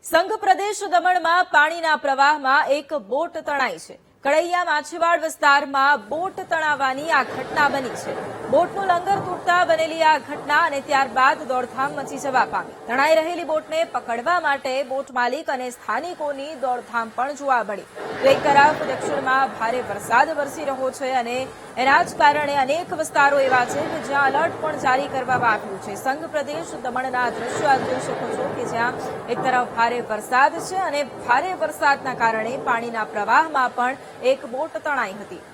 સંઘ પ્રદેશ દમણમાં પાણીના પ્રવાહમાં એક બોટ તણાઈ છે। કડૈયા માછીવાડ વિસ્તારમાં બોટ તણાવવાની આ ઘટના બની છે। બોટનું લંગર તૂટતા બનેલી આ ઘટના અને ત્યારબાદ દોડધામ મચી જવા પામી। તણાઈ રહેલી બોટને પકડવા માટે બોટ માલિક અને સ્થાનિકોની દોડધામ પણ જોવા મળી। તો એક તરફ દક્ષિણમાં ભારે વરસાદ વરસી રહ્યો છે અને એના જ કારણે અનેક વિસ્તારો એવા છે કે જ્યાં એલર્ટ પણ જારી કરવામાં આવ્યું છે। સંઘ પ્રદેશ દમણના દ્રશ્યો આપ જોઈ શકો છો કે જ્યાં એક તરફ ભારે વરસાદ છે અને ભારે વરસાદના કારણે પાણીના પ્રવાહમાં પણ એક બોટ તણાઈ હતી।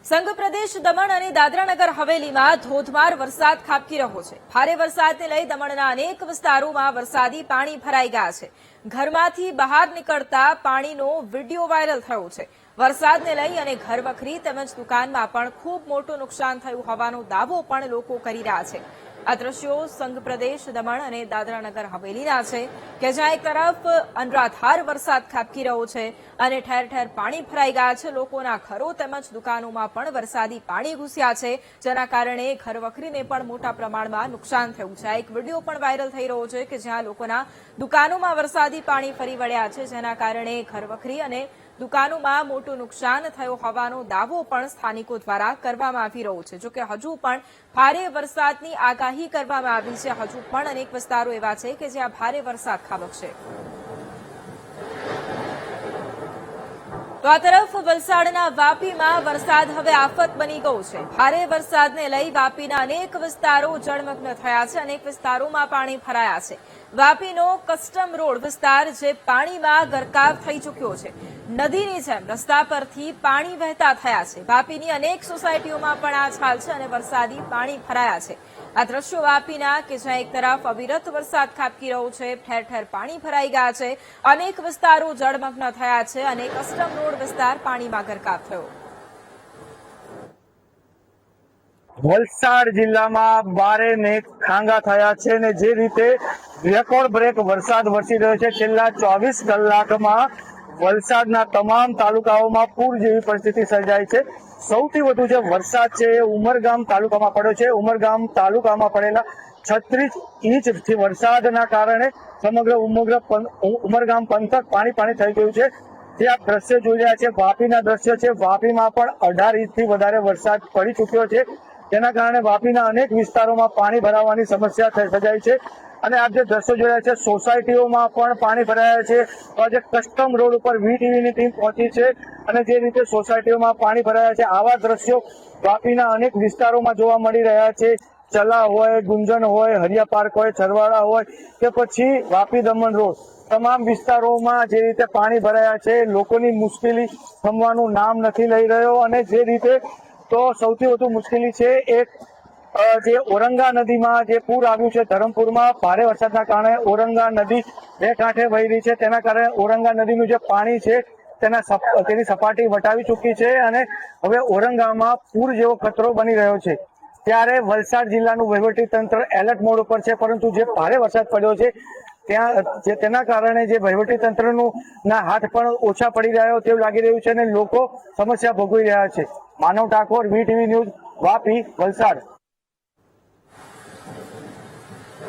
સંઘ પ્રદેશ દમણ અને દાદરાનગર હવેલીમાં ધોધમાર વરસાદ ખાબકી રહ્યો છે। ભારે વરસાદને લઈ દમણના અનેક વિસ્તારોમાં વરસાદી પાણી ભરાઈ ગયા છે। ઘરમાંથી બહાર નીકળતા પાણીનો વિડીયો વાયરલ થયો છે। વરસાદને લઈ અને ઘરવખરી તેમજ દુકાનમાં પણ ખૂબ મોટું નુકસાન થયું હોવાનો દાવો પણ લોકો કરી રહ્યા છે। આ દ્રશ્યો સંઘ પ્રદેશ દમણ અને દાદરાનગર હવેલીના છે કે જ્યાં એક તરફ અનરાધાર વરસાદ ખાબકી રહ્યો છે અને ઠેર ઠેર પાણી ભરાઈ ગયા છે। લોકોના ઘરો તેમજ દુકાનોમાં પણ વરસાદી પાણી ઘૂસ્યા છે, જેના કારણે ઘરવખરીને પણ મોટા પ્રમાણમાં નુકસાન થયું છે। એક વિડીયો પણ વાયરલ થઈ રહ્યો છે કે જ્યાં લોકોના દુકાનોમાં વરસાદી પાણી ફરી વળ્યા છે, જેના કારણે ઘરવખરી અને દુકાનોમાં મોટું નુકસાન થયું હોવાનો દાવો પણ સ્થાનિકો દ્વારા કરવામાં આવી રહ્યો છે। જોકે હજુ પણ ભારે વરસાદની આગાહી કરવામાં આવી છે। હજુ પણ અનેક વિસ્તારો એવા છે કે જ્યાં ભારે વરસાદ ખાબકશે। તો આ તરફ વલસાડના વાપીમાં વરસાદ હવે આફત બની ગયો છે। ભારે વરસાદને લઈ વાપીના અનેક વિસ્તારો જળમગ્ન થયા છે। અનેક વિસ્તારોમાં પાણી ભરાયા છે। વાપીનો કસ્ટમ રોડ વિસ્તાર જે પાણીમાં ગરકાવ થઈ ચૂક્યો છે। નદીની જેમ રસ્તા પરથી પાણી વહેતા થયા છે। વાપીની અનેક સોસાયટીઓમાં પણ આ જ હાલ છે અને વરસાદી પાણી ભરાયા છે। આ દ્રશ્યો વાપીના કે જ્યાં એક તરફ અવિરત વરસાદ ખાબકી રહ્યો છે, ઠેર ઠેર પાણી ભરાઈ ગયા છે, અનેક વિસ્તારો જળમગ્ન થયા છે અને કસ્ટમ રોડ વિસ્તાર પાણીમાં ગરકાવ થયો। વલસાડ જિલ્લામાં બારે મેઘ ખાંગા થયા છે અને જે રીતે રેકોર્ડ બ્રેક વરસાદ વરસી રહ્યો છે, છેલ્લા 24 કલાકમાં વલસાડના તમામ તાલુકાઓમાં પૂર જેવી પરિસ્થિતિ સર્જાઈ છે। સૌથી વધુ જે વરસાદ છે એ ઉમરગામ તાલુકામાં પડ્યો છે। ઉમરગામ તાલુકામાં પડેલા 36 ઇંચથી વરસાદના કારણે સમગ્ર ઉમરગામ પંથક પાણી થઈ ગયું છે। જે આપ દ્રશ્ય જોઈ રહ્યા છે વાપીના દ્રશ્ય છે। વાપીમાં પણ 18 ઇંચથી વધારે વરસાદ પડી ચૂક્યો છે, જેના કારણે વાપીના અનેક વિસ્તારોમાં પાણી ભરાવાની સમસ્યા સર્જાઈ છે અને આપ જે દ્રશ્યો જોઈ રહ્યા છે સોસાયટીઓમાં પણ પાણી ભરાયા છે। જે કસ્ટમ રોડ ઉપર વીટીવીની ટીમ પહોંચી છે અને જે રીતે સોસાયટીઓમાં પાણી ભરાયા છે, આવા દ્રશ્યો વાપીના અનેક વિસ્તારોમાં જોવા મળી રહ્યા છે। ચલા હોય, ગુંજન હોય, હરિયા પાર્ક હોય, છરવાડા હોય કે પછી વાપી દમણ રોડ, તમામ વિસ્તારોમાં જે રીતે પાણી ભરાયા છે, લોકોની મુશ્કેલી થમવાનું નામ નથી લઈ રહ્યો અને જે રીતે તો સૌથી વધુ મુશ્કેલી છે એક જે ઔરંગા નદીમાં જે પૂર આવ્યું છે ધરમપુરમાં ભારે વરસાદના કારણે ઔરંગા નદી બે કાંઠે વહી રહી છે, તેના કારણે ઔરંગા નદીનું જે પાણી છે તેની સપાટી વટાવી ચૂકી છે અને હવે ઔરંગામાં પૂર જેવો ખતરો બની રહ્યો છે। ત્યારે વલસાડ જિલ્લાનું વહીવટી તંત્ર એલર્ટ મોડ ઉપર છે, પરંતુ જે ભારે વરસાદ પડ્યો છે તેના કારણે જે વહીવટી તંત્રનું હાથ પણ ઓછા પડી રહ્યો તેવું લાગી રહ્યું છે અને લોકો સમસ્યા ભોગવી રહ્યા છે। માનવ ઠાકોર, વીટીવી ન્યૂઝ, વાપી, વલસાડ।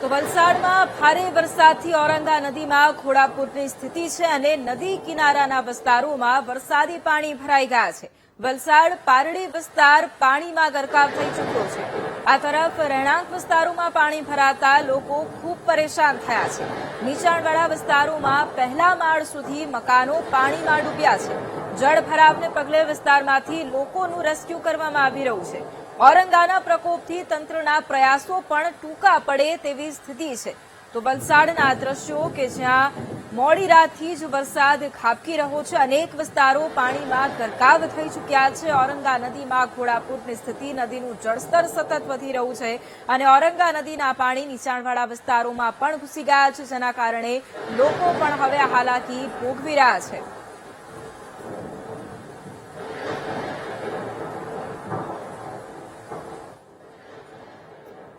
તો વલસાડમાં ભારે વરસાદથી ઔરંગા નદીમાં ઘોડાપૂરની સ્થિતિ છે અને નદી કિનારાના વિસ્તારોમાં વરસાદી પાણી ભરાઈ ગયા છે। વલસાડ પારડી વિસ્તાર પાણીમાં ગરકાવ થઈ ચૂક્યો છે। આ તરફ રહેણાંક વિસ્તારોમાં પાણી ભરાતા લોકો ખૂબ પરેશાન થયા છે। નીચાણવાળા વિસ્તારોમાં પહેલા માળ સુધી મકાનો પાણીમાં ડૂબ્યા છે। જળ ભરાવને પગલે વિસ્તારમાંથી લોકોનું રેસ્ક્યુ કરવામાં આવી રહ્યું છે। ઔરંગાના પ્રકોપથી તંત્રના પ્રયાસો પણ ટૂંકા પડે તેવી સ્થિતિ છે। તો વલસાડના દ્રશ્યો કે જ્યાં મોડી રાતથી જ વરસાદ ખાબકી રહ્યો છે, અનેક વિસ્તારો પાણીમાં ગરકાવ થઈ ચૂક્યા છે। ઔરંગા નદીમાં ઘોડાપૂરની સ્થિતિ, નદીનું જળસ્તર સતત વધી રહ્યું છે અને ઔરંગા નદીના પાણી નીચાણવાળા વિસ્તારોમાં પણ ઘૂસી ગયા છે, જેના કારણે લોકો પણ હવે હાલાકી ભોગવી રહ્યા છે।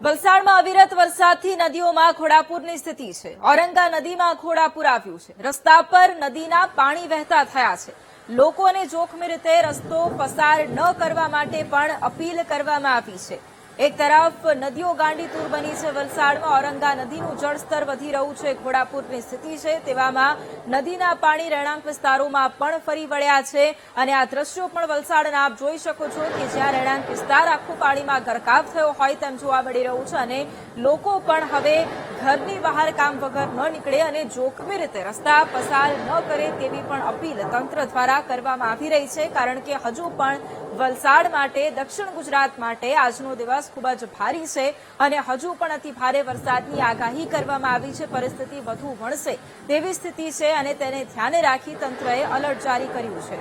વલસાડમાં અવિરત વરસાદથી નદીઓમાં ઘોડાપૂરની સ્થિતિ છે। ઔરંગા નદીમાં ઘોડાપૂર આવ્યું છે। રસ્તા પર નદીના પાણી વહેતા થયા છે। લોકોને જોખમી રીતે રસ્તો પસાર ન કરવા માટે પણ અપીલ કરવામાં આવી છે। એક તરફ નદીઓ ગાંડીતુર બની છે વલસાડમાં ઔરંગા નદીનું જળસ્તર વધી રહ્યું છે, ઘોડાપૂરની સ્થિતિ છે, તેવામાં નદીના પાણી રહેણાંક વિસ્તારોમાં પણ ફરી વળ્યા છે અને આ દ્રશ્યો પણ વલસાડના આપ જોઈ શકો છો કે જ્યાં રહેણાંક વિસ્તાર આખું પાણીમાં ગરકાવ થયો હોય તેમ જોવા મળી રહ્યું છે અને લોકો પણ હવે ઘરની બહાર કામ વગર ન નીકળે અને જોખમી રીતે રસ્તા પસાર ન કરે તેવી પણ અપીલ તંત્ર દ્વારા કરવામાં આવી રહી છે, કારણ કે હજુ પણ વલસાડ માટે, દક્ષિણ ગુજરાત માટે આજનો દિવસ ખૂબ જ ભારી છે અને હજુ પણ અતિ ભારે વરસાદની આગાહી કરવામાં આવી છે. પરિસ્થિતિ વધુ વણસે તેવી સ્થિતિ છે અને તેને ધ્યાને રાખી તંત્રએ એલર્ટ જારી કર્યું છે.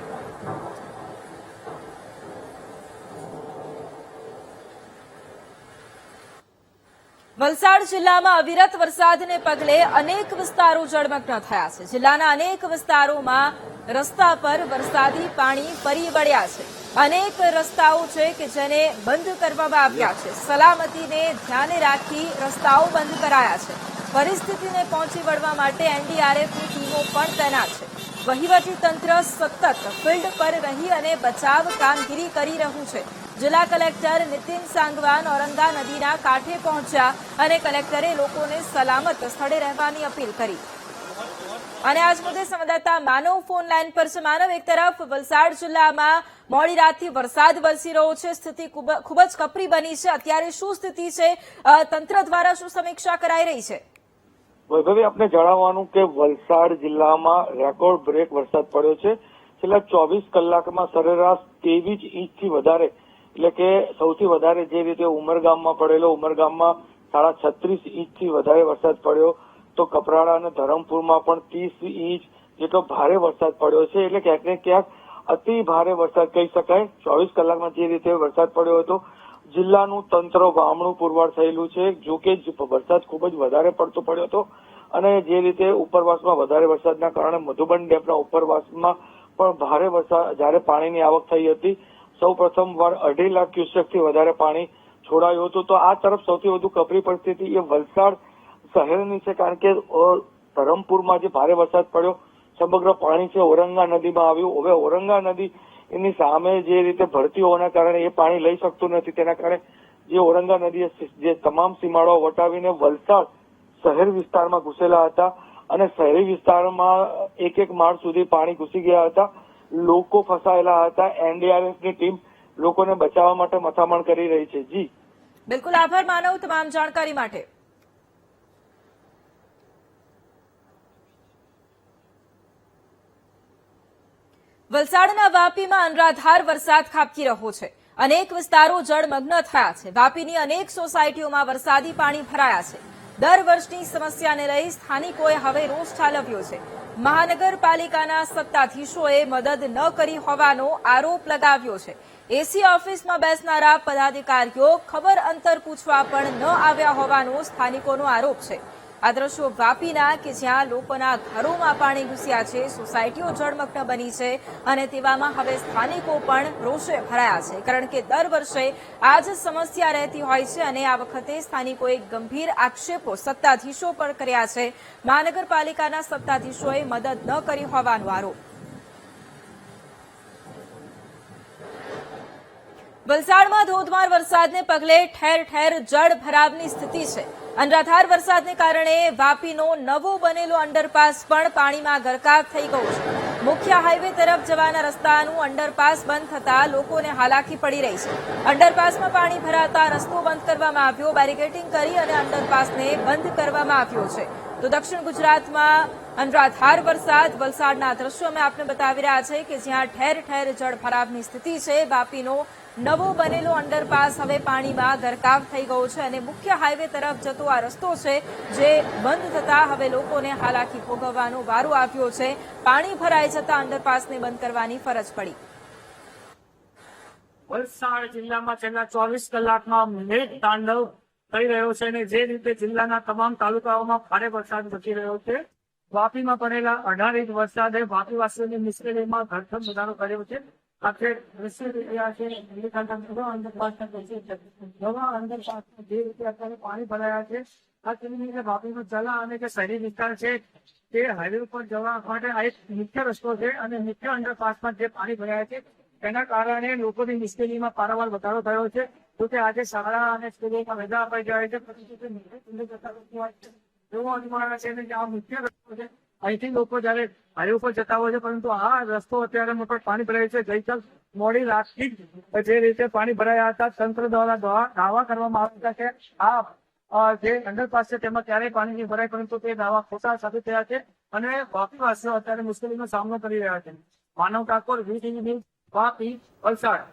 વલસાડ જિલ્લામાં અવિરત વરસાદને પગલે અનેક વિસ્તારો જળમગ્ન થયા છે. જિલ્લાના અનેક વિસ્તારોમાં રસ્તા પર વરસાદી પાણી ફરી વળ્યા છે. અનેક રસ્તાઓ છે કે જેને બંધ કરવામાં આવ્યા છે. સલામતીને ધ્યાને રાખી રસ્તાઓ બંધ કરાયા છે. પરિસ્થિતિને પહોંચી વળવા માટે એનડીઆરએફની ટીમો પણ તૈનાત છે. વહીવટી તંત્ર સતત ફિલ્ડ પર રહી અને બચાવ કામગીરી કરી રહ્યું છે. જિલ્લા કલેક્ટર નીતિન સાંગવાન ઔરંગા નદીના કાંઠે પહોંચ્યા અને કલેક્ટરે લોકોને સલામત સ્થળે રહેવાની અપીલ કરી. અને આજ મુદ્દે સંવાદદાતા માનવ ફોન લાઈન પર છે. માનવ, એક તરફ વલસાડ જિલ્લામાં મોડી રાતથી વરસાદ વરસી રહ્યો છે, સ્થિતિ ખૂબ જ કપરી બની છે. અત્યારે શું સ્થિતિ છે? તંત્ર દ્વારા શું સમીક્ષા કરાઈ રહી છે? વૈભવી, આપને જણાવવાનું કે વલસાડ જિલ્લામાં રેકોર્ડ બ્રેક વરસાદ પડ્યો છે. છેલ્લા 24 કલાકમાં સરેરાશ 23 ઇંચથી વધારે, એટલે કે સૌથી વધારે જે રીતે ઉમરગામમાં પડેલો, ઉમરગામમાં 36.5 ઇંચથી વધારે વરસાદ પડ્યો, તો કપરાડા અને ધરમપુરમાં પણ 30 ઇંચ જેટલો ભારે વરસાદ પડ્યો છે. એટલે ક્યાંક ને ક્યાંક અતિ ભારે વરસાદ કહી શકાય. 24 કલાકમાં જે રીતે વરસાદ પડ્યો હતો, જિલ્લાનું તંત્ર વામણું પુરવાર થયેલું છે. જોકે વરસાદ ખૂબ જ વધારે પડતો પડ્યો હતો અને જે રીતે ઉપરવાસમાં વધારે વરસાદના કારણે મધુબન ડેમના ઉપરવાસમાં પણ ભારે વરસાદ, જ્યારે પાણીની આવક થઈ હતી, સૌ પ્રથમવાર 2.5 લાખ ક્યુસેકથી વધારે પાણી છોડાયું હતું. તો આ તરફ સૌથી વધુ કપરી પરિસ્થિતિ એ વલસાડ શહેરની છે, કારણ કે ધરમપુરમાં જે ભારે વરસાદ પડ્યો, સમગ્ર પાણી છે ઔરંગા નદીમાં આવ્યું. હવે ઔરંગા નદી એની સામે જે રીતે ભરતી હોવાના કારણે એ પાણી લઈ શકતું નથી. તેના કારણે જે ઔરંગા નદીએ જે તમામ સીમાડાઓ વટાવીને વલસાડ શહેર વિસ્તારમાં ઘૂસેલા હતા અને શહેરી વિસ્તારમાં એક માળ સુધી પાણી ઘૂસી ગયા હતા. લોકો ફસાયેલા હતા. એનડીઆરએફની ટીમ લોકોને બચાવવા માટે મથામણ કરી રહી છે. જી બિલકુલ, આભાર માનવ તમામ જાણકારી માટે. વલસાડના વાપીમાં અનરાધાર વરસાદ ખાબકી રહ્યો છે. અનેક વિસ્તારો જળમગ્ન થયા છે. વાપીની અનેક સોસાયટીઓમાં વરસાદી પાણી ભરાયા છે. દર વર્ષની સમસ્યાને લઈ સ્થાનિકોએ હવે રોષ ઠાલવ્યો છે. મહાનગરપાલિકાના સત્તાધીશોએ મદદ ન કરી હોવાનો આરોપ લગાવ્યો છે. એસી ઓફિસમાં બેસનારા પદાધિકારીઓ ખબર અંતર પૂછવા પણ ન આવ્યા હોવાનો સ્થાનિકોનો આરોપ છે. આ દ્રશ્યો વાપીના કે જ્યાં લોકોના ઘરોમાં પાણી ઘૂસ્યા છે, સોસાયટીઓ જળમગ્ન બની છે અને તેવામાં હવે સ્થાનિકો પણ રોષે ભરાયા છે, કારણ કે દર વર્ષે આ જ સમસ્યા રહેતી હોય છે અને આ વખતે સ્થાનિકોએ ગંભીર આક્ષેપો સત્તાધીશો પર કર્યા છે. મહાનગરપાલિકાના સત્તાધીશોએ મદદ ન કરી હોવાનો આરોપ. વલસાડમાં ધોધમાર વરસાદને પગલે ઠેર ઠેર જળ ભરાવની સ્થિતિ છે. અનરાધાર વરસાદને કારણે વાપીનો નવો બનેલો અંડરપાસ પણ પાણીમાં ગરકાવ થઈ ગયો છે. મુખ્ય હાઈવે તરફ જવાના રસ્તાનું અંડરપાસ બંધ થતા લોકોને હાલાકી પડી રહી છે. અંડરપાસમાં પાણી ભરાતા રસ્તો બંધ કરવામાં આવ્યો, બેરિકેડિંગ કરી અને અંડરપાસને બંધ કરવામાં આવ્યો છે. તો દક્ષિણ ગુજરાતમાં અનરાધાર વરસાદ, વલસાડના દ્રશ્યો અમે આપને બતાવી રહ્યા છે કે જ્યાં ઠેર ઠેર જળભરાવની સ્થિતિ છે. વાપીનો નવો બનેલો અંડરપાસ હવે પાણીમાં ગરકાવ થઈ ગયો છે અને મુખ્ય હાઈવે તરફ જતો આ રસ્તો છે જે બંધ થતા હવે લોકોને હાલાકી ભોગવવાનો વારો આવ્યો છે. પાણી ભરાઈ જતા અંડરપાસને બંધ કરવાની ફરજ પડી. વલસાડ જિલ્લામાં છેલ્લા 24 કલાકમાં મેઘ તાંડવ થઈ રહ્યો છે અને જે રીતે જિલ્લાના તમામ તાલુકાઓમાં ભારે વરસાદ વધી રહ્યો છે. વાપીમાં પડેલા 18 ઇંચ વરસાદે વાપીવાસીઓની મુશ્કેલીમાં ધરખમ વધારો કર્યો છે. આખરે દ્રશ્ય રહ્યા છે નવા અંડરપાસના જે રીતે અત્યારે પાણી ભરાયા છે. આ કરીને વાપીનો જલા અને જે શહેરી વિસ્તાર છે તે હાઈવે ઉપર જવા માટે આ એક મુખ્ય રસ્તો છે અને મુખ્ય અંડરપાસમાં જે પાણી ભરાયા છે તેના કારણે લોકોની મુશ્કેલીમાં પારાવાર વધારો થયો છે. જો કે આજે શાળા અને સ્કૂલોમાં રજા અપાઈ જાય છે, પરંતુ તે નીચે ઊંડે જતા લોકો હોય છે એવું અનુમાન છે ને કે આ મુખ્ય રસ્તો છે, અહીંથી લોકો જયારે હાઈવે ઉપર જતા હોય છે, પરંતુ આ રસ્તો અત્યારે મોટો પાણી ભરાય છે. ગઈકાલ મોડી રાતથી જ જે રીતે પાણી ભરાયા હતા, તંત્ર દ્વારા દાવા કરવામાં આવ્યા હતા કે આ જે અંડરપાસ છે તેમાં ક્યારેય પાણી નહીં ભરાય, પરંતુ તે દાવા ખોટા સાબિત થયા છે અને વાપીવાસીઓ અત્યારે મુશ્કેલીનો સામનો કરી રહ્યા છે. માનવ ઠાકોર, VTV ન્યૂઝ, વાપી, વલસાડ.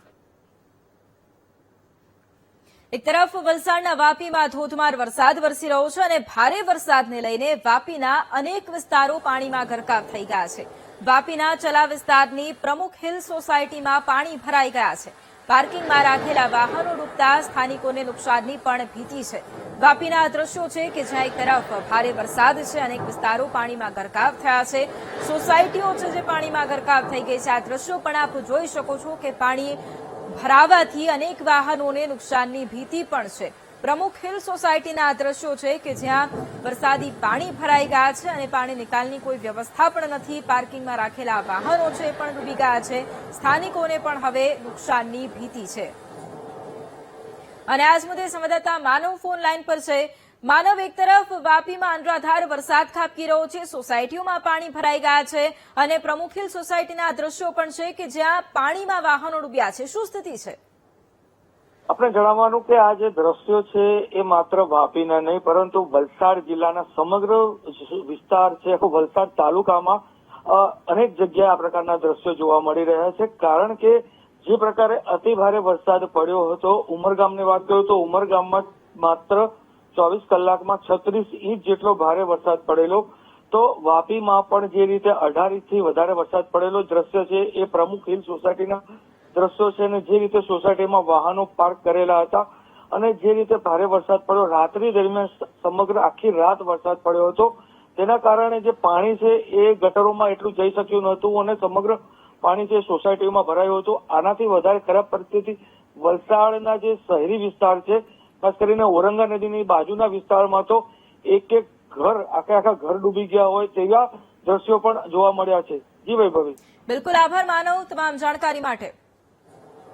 એક તરફ વલસાડના વાપીમાં ધોધમાર વરસાદ વરસી રહ્યો છે અને ભારે વરસાદને લઈને વાપીના અનેક વિસ્તારો પાણીમાં ગરકાવ થઈ ગયા છે. વાપીના ચલા વિસ્તારની પ્રમુખ હિલ સોસાયટીમાં પાણી ભરાઈ ગયા છે. પાર્કિંગમાં રાખેલા વાહનો ડૂબતા સ્થાનિકોને નુકસાનની પણ ભીતિ છે. વાપીના દ્રશ્યો છે કે જ્યાં એક તરફ ભારે વરસાદ છે, અનેક વિસ્તારો પાણીમાં ગરકાવ થયા છે, સોસાયટીઓ છે જે પાણીમાં ગરકાવ થઈ ગઈ છે. આ દ્રશ્યો પણ આપ જોઈ શકો છો કે પાણી ભરાવાથી અનેક વાહનોને નુકસાનની ભીતિ પણ છે. પ્રમુખ હિલ સોસાયટીના આ દ્રશ્યો છે કે જ્યાં વરસાદી પાણી ભરાઈ ગયા છે અને પાણી નિકાલની કોઈ વ્યવસ્થા પણ નથી. પાર્કિંગમાં રાખેલા વાહનો છે એ પણ ડૂબી ગયા છે. સ્થાનિકોને પણ હવે નુકસાનની ભીતિ છે. અને આજ મુદ્દે સંવાદદાતા માનવ ફોન લાઈન પર છે. માનવ, એક તરફ વાપીમાં અનરાધાર વરસાદ ખાબકી રહ્યો છે, સોસાયટીઓમાં પાણી ભરાઈ ગયા છે અને પ્રમુખ હિલ સોસાયટીના દ્રશ્યો પણ છે કે જ્યાં પાણીમાં વાહનો ડૂબ્યા છે. શું સ્થિતિ છે? આપણે જણાવવાનું કે આ જે દ્રશ્યો છે એ માત્ર વાપીના નહીં પરંતુ વલસાડ જિલ્લાના સમગ્ર વિસ્તાર છે, વલસાડ તાલુકામાં અનેક જગ્યાએ આ પ્રકારના દ્રશ્યો જોવા મળી રહ્યા છે. કારણ કે જે પ્રકારે અતિ ભારે વરસાદ પડ્યો હતો, ઉમરગામની વાત કરું તો ઉમરગામમાં માત્ર 24 કલાકમાં 36 ઇંચ જેટલો ભારે વરસાદ પડેલો, તો વાપીમાં પણ જે રીતે 18 ઇંચથી વધારે વરસાદ પડેલો દ્રશ્ય છે એ પ્રમુખ હિલ સોસાયટીના દ્રશ્યો છે. અને જે રીતે સોસાયટીમાં વાહનો પાર્ક કરેલા હતા અને જે રીતે ભારે વરસાદ પડ્યો, રાત્રિ દરમિયાન સમગ્ર આખી રાત વરસાદ પડ્યો હતો, તેના કારણે જે પાણી છે એ ગટરોમાં એટલું જઈ શક્યું નહોતું અને સમગ્ર પાણી છે સોસાયટીમાં ભરાયું હતું. આનાથી વધારે ખરાબ પરિસ્થિતિ વલસાડના જે શહેરી વિસ્તાર છે, ખાસ કરીને ઓરંગા નદીની બાજુના વિસ્તારમાં તો એક એક ઘર, આખા ઘર ડૂબી ગયા હોય તેવા દ્રશ્યો પણ જોવા મળ્યા છે. જી વૈભવી. બિલકુલ, આભાર માનવ તમામ જાણકારી માટે.